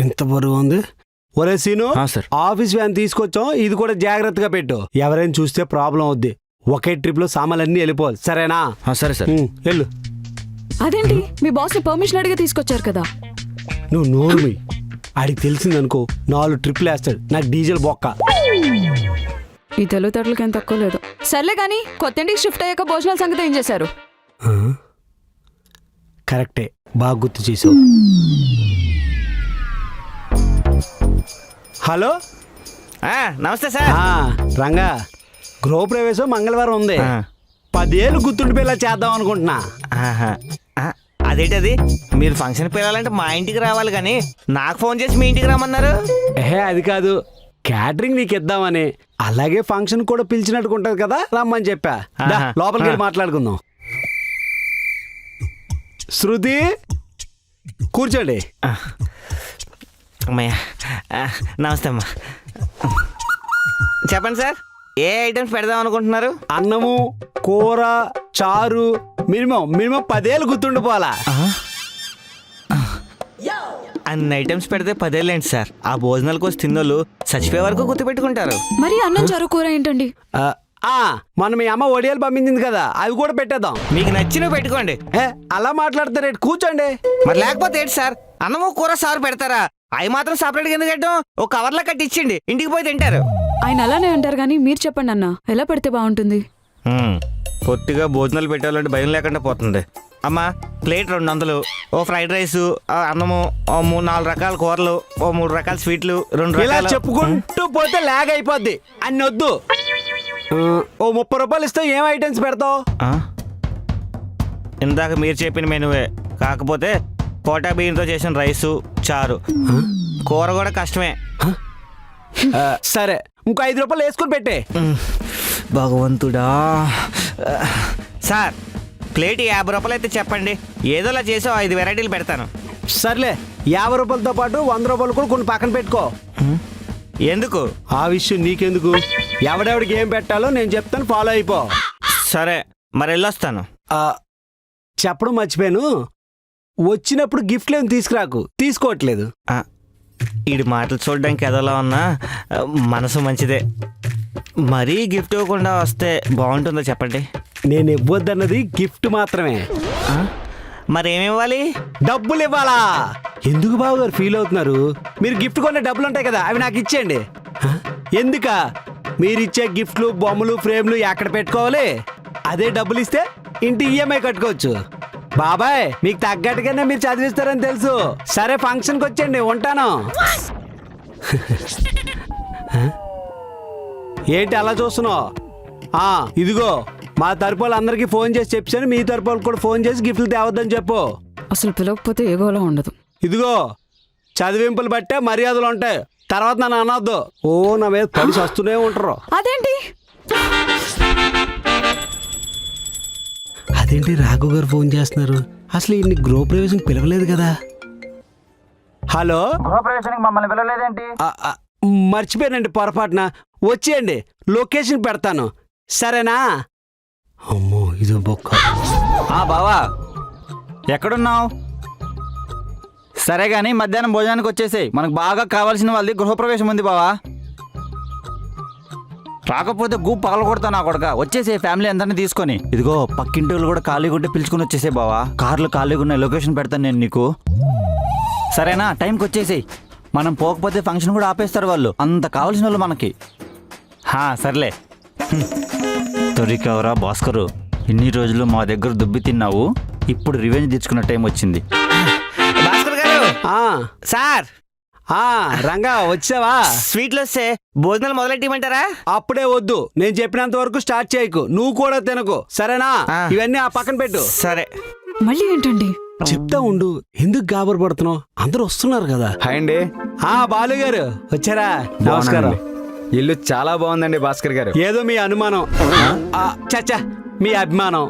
ఇంత బరువు ఉంది. ఒరే సీను, సార్. ఆఫీస్ వ్యాన్ తీసుకొచ్చాం, ఇది కూడా జాగ్రత్తగా పెట్టు. ఎవరైనా చూస్తే ప్రాబ్లం అవుద్ది. ఒకే ట్రిప్ లో సామాన్లన్నీ వెళ్ళిపోవాలి, సరేనా? సరే సార్. వెళ్ళు. అదేంటి మీ బాస్ పర్మిషన్ అడిగి తీసుకొచ్చారు కదా. నువ్వు నోర్మి. ఆడికి తెలిసిందనుకో 4 ట్రిప్లు వేస్తాడు. నాకు డీజిల్ బొక్క. ఈ తెలివితేటలకి ఏం తక్కువ లేదు. సర్లే గాని కొత్త ఇంటికి షిఫ్ట్ అయ్యాక భోజనాల సంగతి ఏం చేశారు? కరెక్టే, బాగా గుర్తు చేసావు. హలో, నమస్తే సార్. రంగా, గృహప్రవేశం మంగళవారం ఉంది. 10 ఏళ్ళు గుర్తుండిపోయేలా చేద్దాం అనుకుంటున్నా. అదేంటది, మీరు ఫంక్షన్ పిలవాలంటే మా ఇంటికి రావాలి కానీ నాకు ఫోన్ చేసి మీ ఇంటికి రమ్మన్నారు. అది కాదు, క్యాటరింగ్ నీకు ఇద్దామని. అలాగే ఫంక్షన్ కూడా పిలిచినట్టు ఉంటది కదా, రమ్మని చెప్పా. లోపలికి వెళ్ళి మాట్లాడుకుందాం. శృతి, కూర్చోండి. అమ్మయ్య, నమస్తే అమ్మా. చెప్పండి సార్, ఏ ఐటమ్స్ పెడదాం అనుకుంటున్నారు? అన్నము, కూర, చారు, మినిమం 10 ఏళ్ళు గుర్తుండిపోవాలా. అన్ని ఐటమ్స్ పెడితే 10 ఏళ్ళు ఏంటి సార్? ఆ భోజనాల కోసం తిన్నోళ్ళు చచ్చిపోయే వరకు గుర్తుపెట్టుకుంటారు. మరి అన్నం చారు కూర ఏంటండి? మనం మీ అమ్మ ఒడియాలు పంపించింది కదా, అవి కూడా పెట్టేద్దాం. మీకు నచ్చినవి పెట్టుకోండి. అలా మాట్లాడతారు, కూర్చోండి. మరి లేకపోతే ఏంటి సార్, అన్నము కూర సారు పెడతారా? అవి మాత్రం సపరేట్ గా ఎందుకు పెట్టడం? ఒక కవర్లో కట్టి ఇచ్చిండి, ఇంటికి పోయి తింటారు. ఆయన అలానే అంటారు కానీ మీరు చెప్పండి అన్న, ఎలా పెడితే బాగుంటుంది? పొట్టిగా భోజనాలు పెట్టాలంటే భయం లేకుండా పోతుంది. అమ్మా, ప్లేట్ 200, ఓ ఫ్రైడ్ రైస్, అన్నము, ఓ 3-4 రకాల కూరలు, ఓ 3 రకాల స్వీట్లు, 2 ఇలా రకాల. చెప్పుకుంటూ పోతే లాగ్ అయిపోద్ది. అన్ని వద్దు. ఓ 30 రూపాయలు ఇస్తే ఏం ఐటమ్స్ పెడతావు? ఇందాక మీరు చెప్పిన మెనువే, కాకపోతే కోటా బియ్యంతో చేసిన రైసు, చారు, కూర కూడా కష్టమే. సరే, ఇంకో 5 రూపాయలు వేసుకుని పెట్టే. భగవంతుడా. సార్, ప్లేట్ 50 రూపాయలు అయితే చెప్పండి, ఏదోలా చేసి 5 వెరైటీలు పెడతాను. సర్లే, 50 రూపాయలతో పాటు 100 రూపాయలు కూడా కొన్ని పక్కన పెట్టుకో. ఎందుకు? ఆ విషయం నీకెందుకు? ఎవడెవడికి ఏం పెట్టాలో నేను చెప్తాను, ఫాలో అయిపో. సరే, మరి వెళ్ళొస్తాను. చెప్పడం మర్చిపోయాను, వచ్చినప్పుడు గిఫ్ట్లు ఏం తీసుకురాకు. తీసుకోవట్లేదు. ఈడి మాటలు చూడడానికి ఎదోలా ఉన్నా మనసు మంచిదే. మరీ గిఫ్ట్ ఇవ్వకుండా వస్తే బాగుంటుందో చెప్పండి. నేను ఇవ్వద్దన్నది గిఫ్ట్ మాత్రమే. మరేమివ్వాలి? డబ్బులు ఇవ్వాలా? ఎందుకు బాబు గారు ఫీల్ అవుతున్నారు? మీరు గిఫ్ట్ కొనే డబ్బులు ఉంటాయి కదా, అవి నాకు ఇచ్చేయండి. ఎందుక? మీరిచ్చే గిఫ్ట్లు, బొమ్మలు, ఫ్రేమ్లు ఎక్కడ పెట్టుకోవాలి? అదే డబ్బులు ఇస్తే ఇంటి ఈఎంఐ కట్టుకోవచ్చు. బాబాయ్, మీకు తగ్గట్టుగానే మీరు చదివిస్తారని తెలుసు. సరే, ఫంక్షన్కి వచ్చేయండి, ఉంటాను. ఏంటి అలా చూస్తున్నావు? ఇదిగో, మా తరపు వాళ్ళందరికీ ఫోన్ చేసి చెప్పాను, మీ తరపు వాళ్ళకి కూడా ఫోన్ చేసి గిఫ్ట్లు తేవద్దని చెప్పు. అసలు పిలవకపోతే ఏగోలా ఉండదు. ఇదిగో, చదివింపులు బట్టే మర్యాదలు ఉంటాయి. తర్వాత నన్ను అనొద్దు. నా మీద కలిసి వస్తూనే ఉంటారు. అదేంటి రాఘు గారు ఫోన్ చేస్తున్నారు? అసలు ఇన్ని గృహప్రవేశం పిలవలేదు కదా. హలో, గృహప్రవేశానికి మమ్మల్ని పిలవలేదేంటి? మర్చిపోయానండి, పొరపాటున. వచ్చేయండి, లొకేషన్ పెడతాను, సరేనా? అమ్మో, ఇదో బొక్క. బావా, ఎక్కడున్నావు? సరే గాని మధ్యాహ్నం భోజనానికి వచ్చేసేయ్. మనకు బాగా కావాల్సిన వాళ్ళది గృహప్రవేశం ఉంది బావా. రాకపోతే గూ పగలగొడతా నా కొడక. వచ్చేసే ఫ్యామిలీ అందరినీ తీసుకొని. ఇదిగో, పక్కింటి వాళ్ళు కూడా ఖాళీగా ఉంటే పిలుచుకుని వచ్చేసే బావా. కార్లు ఖాళీగా ఉన్న లొకేషన్ పెడతాను నేను నీకు, సరేనా? టైంకి వచ్చేసేయ్. మనం పోకపోతే ఫంక్షన్ కూడా ఆపేస్తారు వాళ్ళు, అంత కావాల్సిన వాళ్ళు మనకి. సర్లే. దొరికావురా భాస్కరు, ఇన్ని రోజులు మా దగ్గర దుబ్బి తిన్నావు, ఇప్పుడు రివెంజ్ తెచ్చుకున్న టైం వచ్చింది. భాస్కర్ గారు. సార్. రంగా, వచ్చావా? స్వీట్లు వస్తే భోజనాలు మొదలెట్టమంటారా? అప్పుడే వద్దు, నేను చెప్పినంత వరకు స్టార్ట్ చేయకు. నువ్వు కూడా తినకు, సరేనా? ఇవన్నీ ఆ పక్కన పెట్టు. సరే. మళ్ళీ ఏంటండి? చెప్తా ఉండు, ఎందుకు గాబరు పడుతున్నావు? అందరూ వస్తున్నారు కదా. హాయ్ అండి. బాలు గారు వచ్చారా? నమస్కారం. ఇల్లు చాలా బాగుందండి భాస్కర్ గారు. ఏదో మీ అనుమానం. చచ్చా, మీ అభిమానం.